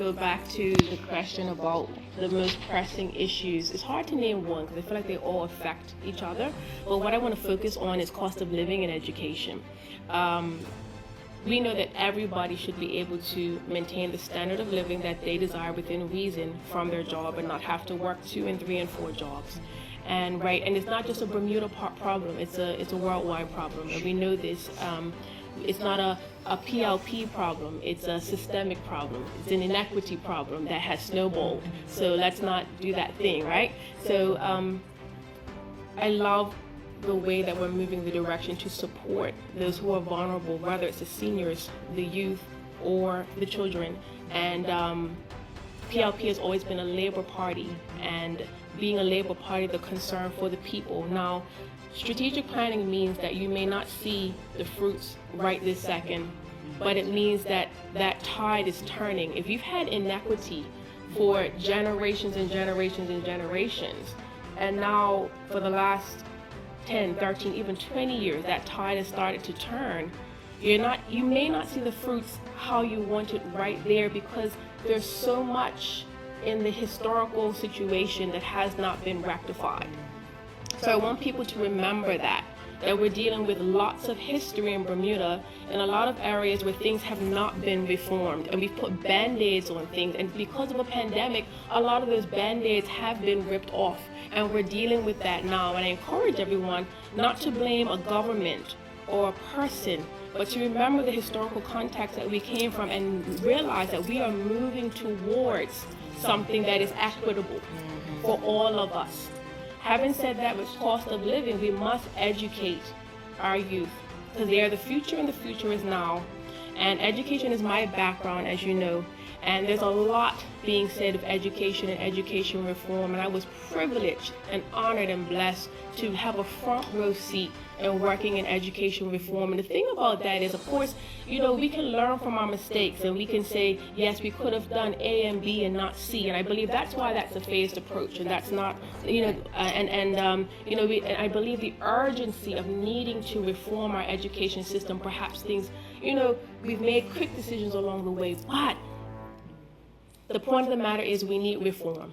go back to the question about the most pressing issues, it's hard to name one because I feel like they all affect each other. But what I want to focus on is cost of living and education. We know that everybody should be able to maintain the standard of living that they desire within reason from their job and not have to work 2 and 3 and 4 jobs. And it's not just a Bermuda problem, it's a worldwide problem. And we know this. It's not a PLP problem, it's a systemic problem. It's an inequity problem that has snowballed. So let's not do that thing, right? So I love the way that we're moving the direction to support those who are vulnerable, whether it's the seniors, the youth, or the children. And PLP has always been a labor party, and being a labor party, the concern for the people. Now, strategic planning means that you may not see the fruits right this second, but it means that that tide is turning. If you've had inequity for generations and generations and generations, and now for the last 10, 13, even 20 years, that tide has started to turn, you may not see the fruits how you want it right there, because there's so much in the historical situation that has not been rectified. So I want people to remember that we're dealing with lots of history in Bermuda in a lot of areas where things have not been reformed, and we've put band-aids on things, and because of a pandemic, a lot of those band-aids have been ripped off, and we're dealing with that now. And I encourage everyone not to blame a government or a person, but to remember the historical context that we came from and realize that we are moving towards something that is equitable for all of us. Having said that, with cost of living, we must educate our youth, because they are the future, and the future is now. And education is my background, as you know, and there's a lot being said of education and education reform, and I was privileged and honored and blessed to have a front row seat in working in education reform. And the thing about that is, of course, we can learn from our mistakes, and we can say, yes, we could have done A and B and not C. And I believe that's why that's a phased approach, and that's not, I believe the urgency of needing to reform our education system. Perhaps things, we've made quick decisions along the way, but the point of the matter is we need reform.